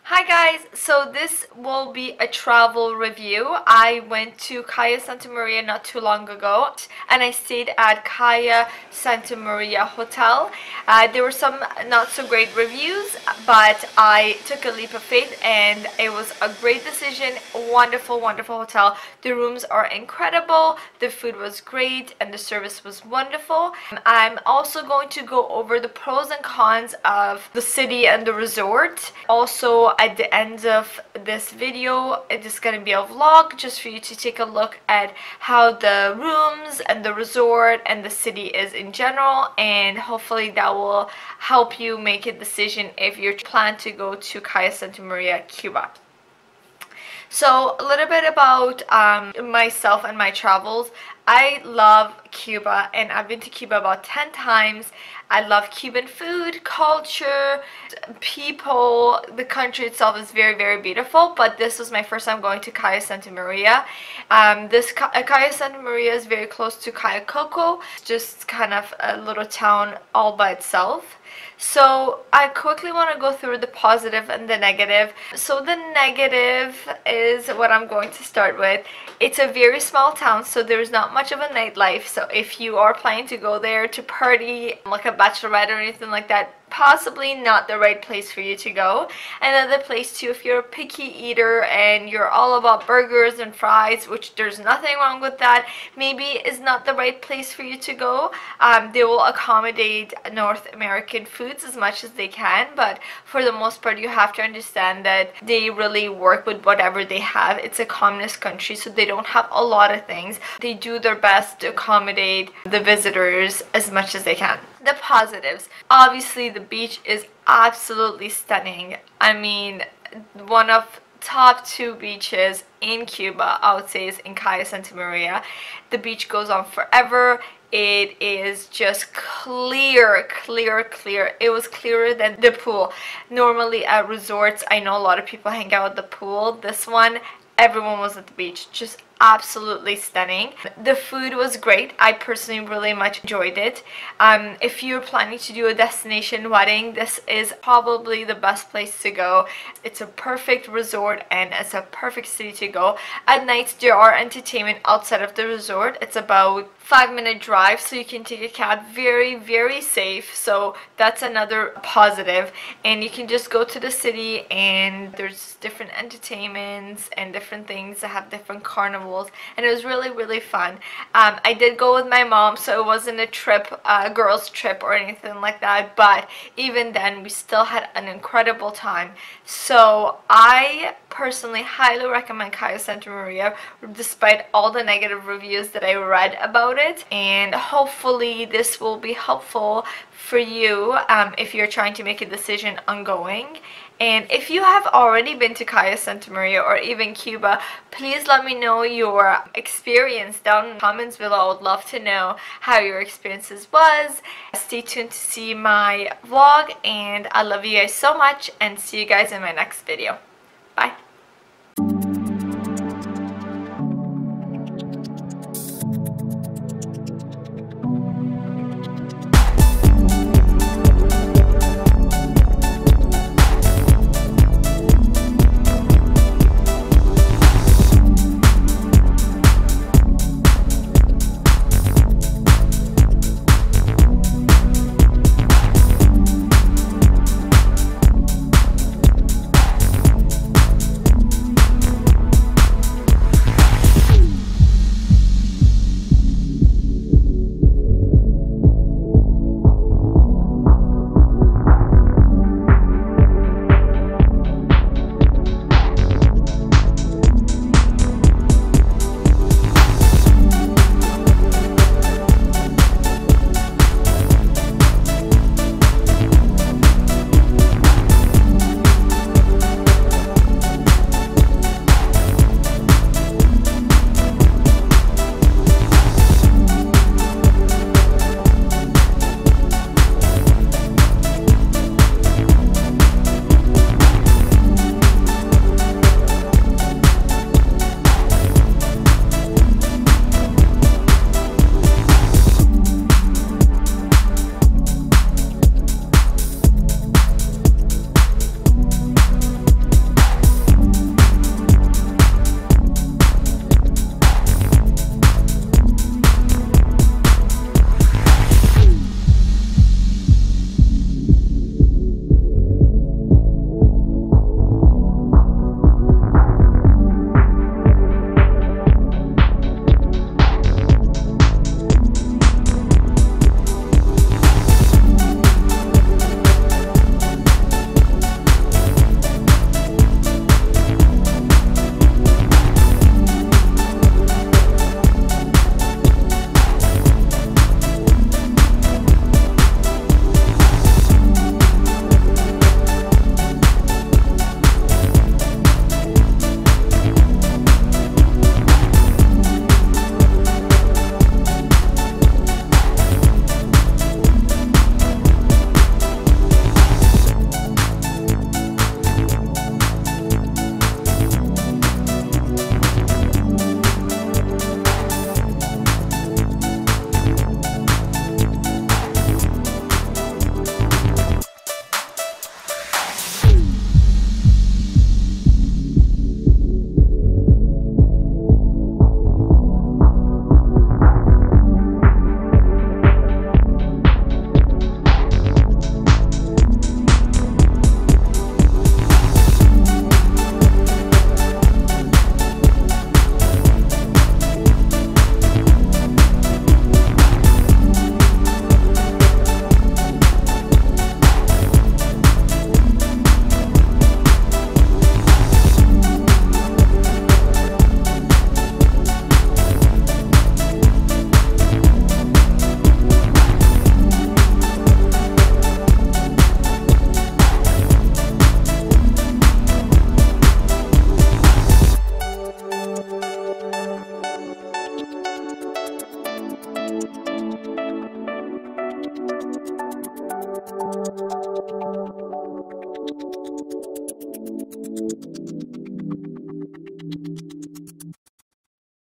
Hi guys, so this will be a travel review. I went to Cayo Santa Maria not too long ago and I stayed at Cayo Santa Maria Hotel. There were some not so great reviews, but I took a leap of faith and it was a great decision. Wonderful, wonderful hotel. The rooms are incredible, the food was great, and the service was wonderful. I'm also going to go over the pros and cons of the city and the resort. Also, at the end of this video, it is going to be a vlog just for you to take a look at how the rooms and the resort and the city is in general, and hopefully that will help you make a decision if you plan to go to Cayo Santa Maria, Cuba. So a little bit about myself and my travels. I love Cuba and I've been to Cuba about 10 times. I love Cuban food, culture, people. The country itself is very, very beautiful, but this was my first time going to Cayo Santa Maria. Cayo Santa Maria is very close to Cayo Coco, just kind of a little town all by itself. So I quickly want to go through the positive and the negative. So the negative is what I'm going to start with. It's a very small town, so there's not much of a nightlife. So if you are planning to go there to party, like a bachelorette or anything like that, possibly not the right place for you to go. Another place too, if you're a picky eater and you're all about burgers and fries, which there's nothing wrong with that, maybe is not the right place for you to go. They will accommodate North American foods as much as they can, but for the most part you have to understand that they really work with whatever they have. It's a communist country, so they don't have a lot of things. They do their best to accommodate the visitors as much as they can. The positives. Obviously, the beach is absolutely stunning. I mean, one of top 2 beaches in Cuba, I would say, is in Cayo Santa Maria. The beach goes on forever. It is just clear, clear, clear. It was clearer than the pool. Normally at resorts, I know a lot of people hang out at the pool. This one, everyone was at the beach. Just absolutely stunning. The food was great. I personally really much enjoyed it. If you're planning to do a destination wedding, this is probably the best place to go. It's a perfect resort and it's a perfect city to go. At nights there are entertainment outside of the resort. It's about 5-minute drive, so you can take a cab. Very, very safe, so that's another positive. And you can just go to the city and there's different entertainments and different things that have different carnivals, and it was really, really fun. I did go with my mom, so it wasn't a trip, a girls trip or anything like that, but even then we still had an incredible time. So I personally highly recommend Cayo Santa Maria despite all the negative reviews that I read about it, and hopefully this will be helpful for you if you're trying to make a decision on going. And if you have already been to Cayo Santa Maria or even Cuba, please let me know your experience down in the comments below. I would love to know how your experiences was. Stay tuned to see my vlog, and I love you guys so much, and see you guys in my next video. Bye.